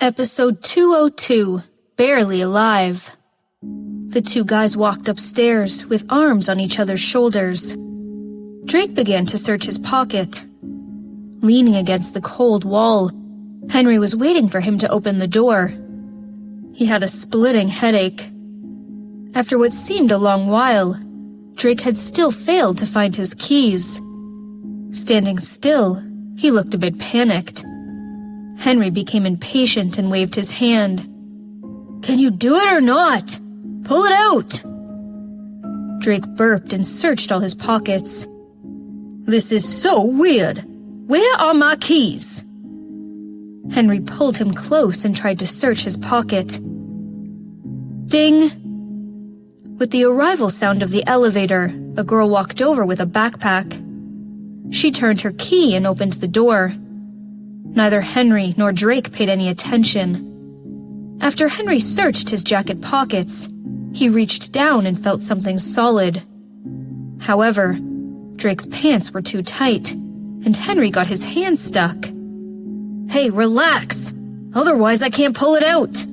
Episode 202, Barely Alive. The two guys walked upstairs with arms on each other's shoulders. Drake began to search his pocket. Leaning against the cold wall, Henry was waiting for him to open the door. He had a splitting headache. After what seemed a long while, Drake had still failed to find his keys. Standing still, he looked a bit panicked. Henry became impatient and waved his hand. "Can you do it or not? Pull it out!" Drake burped and searched all his pockets. "This is so weird. Where are my keys?" Henry pulled him close and tried to search his pocket. Ding! With the arrival sound of the elevator, a girl walked over with a backpack. She turned her key and opened the door. Neither Henry nor Drake paid any attention. After Henry searched his jacket pockets, he reached down and felt something solid. However, Drake's pants were too tight, and Henry got his hand stuck. "Hey, relax! Otherwise I can't pull it out!"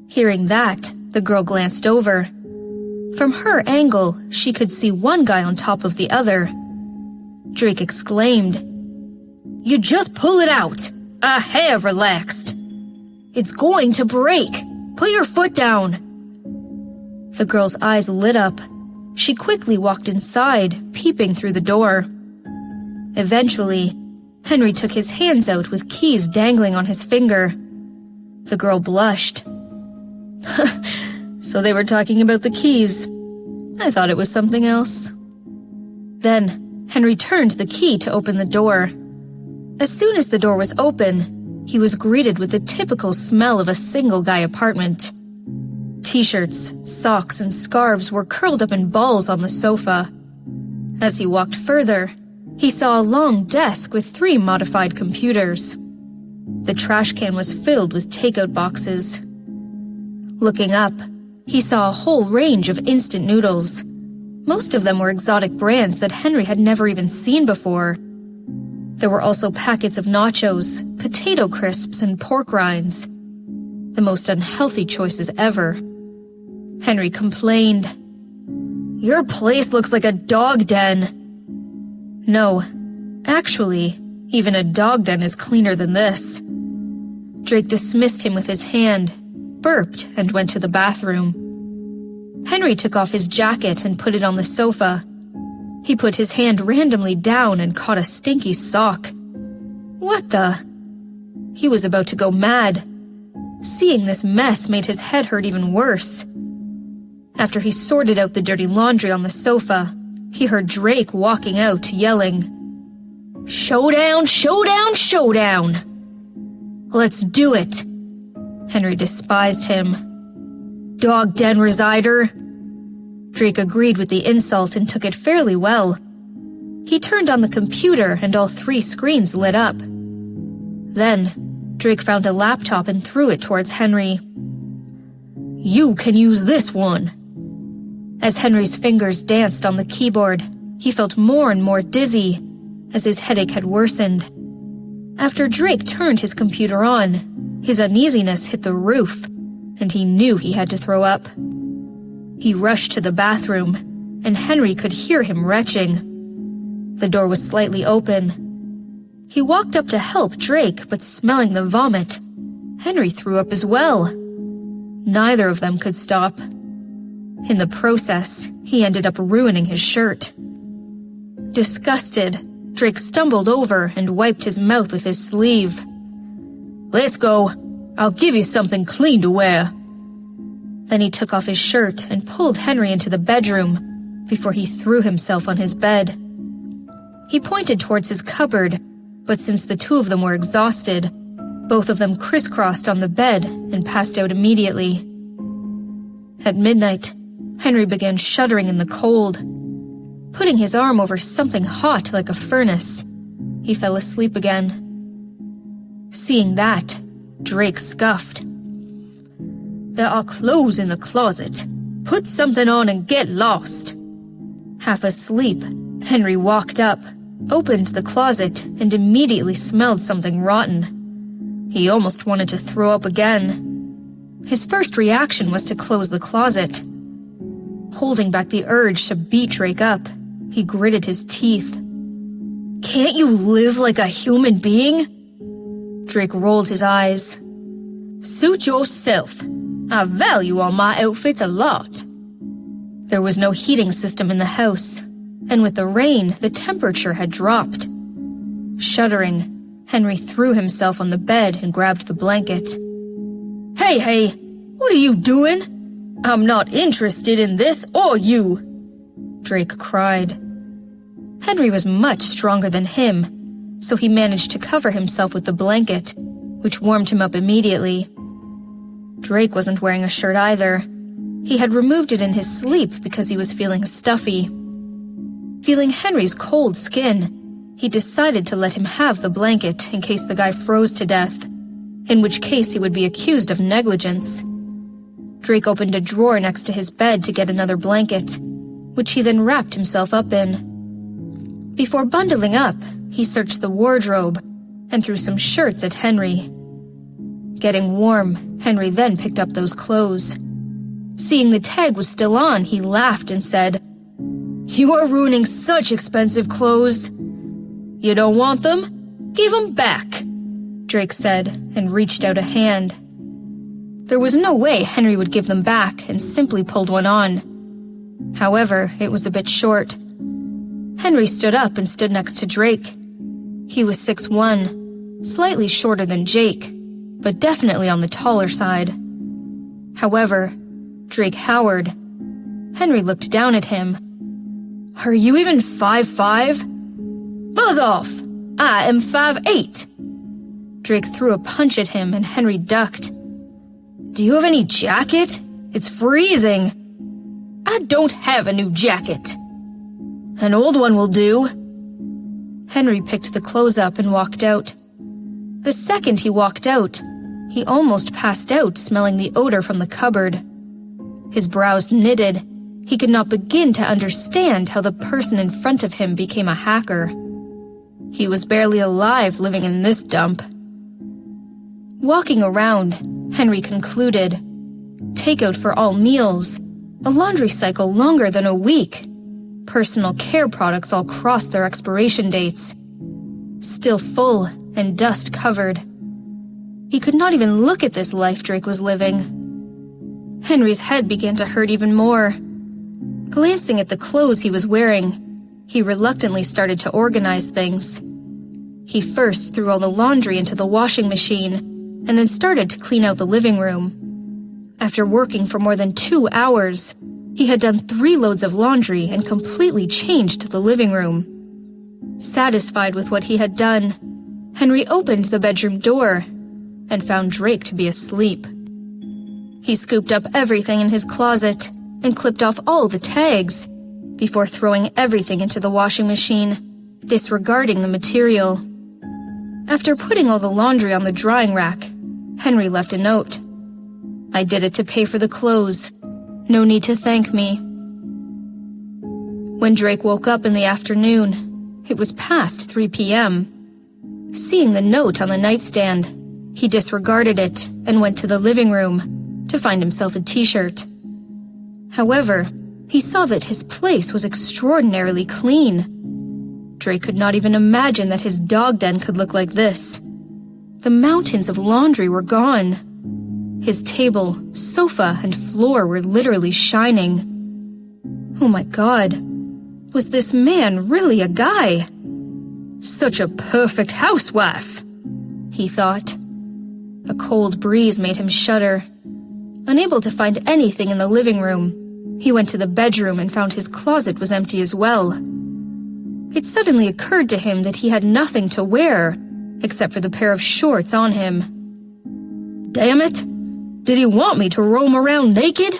Hearing that, the girl glanced over. From her angle, she could see one guy on top of the other. Drake exclaimed, "You just pull it out! I have relaxed! It's going to break! Put your foot down!" The girl's eyes lit up. She quickly walked inside, peeping through the door. Eventually, Henry took his hands out with keys dangling on his finger. The girl blushed. "So they were talking about the keys. I thought it was something else." Then, Henry turned the key to open the door. As soon as the door was open, he was greeted with the typical smell of a single-guy apartment. T-shirts, socks, and scarves were curled up in balls on the sofa. As he walked further, he saw a long desk with 3 modified computers. The trash can was filled with takeout boxes. Looking up, he saw a whole range of instant noodles. Most of them were exotic brands that Henry had never even seen before. There were also packets of nachos, potato crisps, and pork rinds. The most unhealthy choices ever. Henry complained, "Your place looks like a dog den." No, actually, even a dog den is cleaner than this. Drake dismissed him with his hand, burped, and went to the bathroom. Henry took off his jacket and put it on the sofa. He put his hand randomly down and caught a stinky sock. What the? He was about to go mad. Seeing this mess made his head hurt even worse. After he sorted out the dirty laundry on the sofa, he heard Drake walking out, yelling, "Showdown, showdown, showdown!" "Let's do it!" Henry despised him. "Dog den resider!" Drake agreed with the insult and took it fairly well. He turned on the computer and all 3 screens lit up. Then, Drake found a laptop and threw it towards Henry. "You can use this one!" As Henry's fingers danced on the keyboard, he felt more and more dizzy, as his headache had worsened. After Drake turned his computer on, his uneasiness hit the roof, and he knew he had to throw up. He rushed to the bathroom, and Henry could hear him retching. The door was slightly open. He walked up to help Drake, but smelling the vomit, Henry threw up as well. Neither of them could stop. In the process, he ended up ruining his shirt. Disgusted, Drake stumbled over and wiped his mouth with his sleeve. "Let's go. I'll give you something clean to wear." Then he took off his shirt and pulled Henry into the bedroom before he threw himself on his bed. He pointed towards his cupboard, but since the 2 of them were exhausted, both of them crisscrossed on the bed and passed out immediately. At midnight, Henry began shuddering in the cold. Putting his arm over something hot like a furnace, he fell asleep again. Seeing that, Drake scoffed. "There are clothes in the closet. Put something on and get lost." Half asleep, Henry walked up, opened the closet, and immediately smelled something rotten. He almost wanted to throw up again. His first reaction was to close the closet. Holding back the urge to beat Drake up, he gritted his teeth. "Can't you live like a human being?" Drake rolled his eyes. "Suit yourself. I value all my outfits a lot." There was no heating system in the house, and with the rain, the temperature had dropped. Shuddering, Henry threw himself on the bed and grabbed the blanket. Hey, what are you doing? I'm not interested in this or you," Drake cried. Henry was much stronger than him, so he managed to cover himself with the blanket, which warmed him up immediately. Drake wasn't wearing a shirt either. He had removed it in his sleep because he was feeling stuffy. Feeling Henry's cold skin, he decided to let him have the blanket in case the guy froze to death, in which case he would be accused of negligence. Drake opened a drawer next to his bed to get another blanket, which he then wrapped himself up in. Before bundling up, he searched the wardrobe and threw some shirts at Henry. Getting warm, Henry then picked up those clothes. Seeing the tag was still on, he laughed and said, "You are ruining such expensive clothes. You don't want them? Give them back," Drake said and reached out a hand. There was no way Henry would give them back and simply pulled one on. However, it was a bit short. Henry stood up and stood next to Drake. He was 6'1", slightly shorter than Jake, but definitely on the taller side. However, Drake Howard. Henry looked down at him. "Are you even 5'5"? Buzz off! I am 5'8". Drake threw a punch at him and Henry ducked. "Do you have any jacket? It's freezing." "I don't have a new jacket." "An old one will do." Henry picked the clothes up and walked out. The second he walked out, he almost passed out, smelling the odor from the cupboard. His brows knitted. He could not begin to understand how the person in front of him became a hacker. He was barely alive living in this dump. Walking around, Henry concluded, takeout for all meals, a laundry cycle longer than a week, personal care products all crossed their expiration dates, still full and dust covered. He could not even look at this life Drake was living. Henry's head began to hurt even more. Glancing at the clothes he was wearing, he reluctantly started to organize things. He first threw all the laundry into the washing machine, and then started to clean out the living room. After working for more than 2 hours, he had done 3 loads of laundry and completely changed the living room. Satisfied with what he had done, Henry opened the bedroom door and found Drake to be asleep. He scooped up everything in his closet and clipped off all the tags before throwing everything into the washing machine, disregarding the material. After putting all the laundry on the drying rack, Henry left a note. "I did it to pay for the clothes. No need to thank me." When Drake woke up in the afternoon, it was past 3 p.m. Seeing the note on the nightstand, he disregarded it and went to the living room to find himself a t-shirt. However, he saw that his place was extraordinarily clean. Drake could not even imagine that his dog den could look like this. The mountains of laundry were gone. His table, sofa, and floor were literally shining. Oh my God, was this man really a guy? Such a perfect housewife, he thought. A cold breeze made him shudder. Unable to find anything in the living room, he went to the bedroom and found his closet was empty as well. It suddenly occurred to him that he had nothing to wear, except for the pair of shorts on him. Damn it! Did he want me to roam around naked?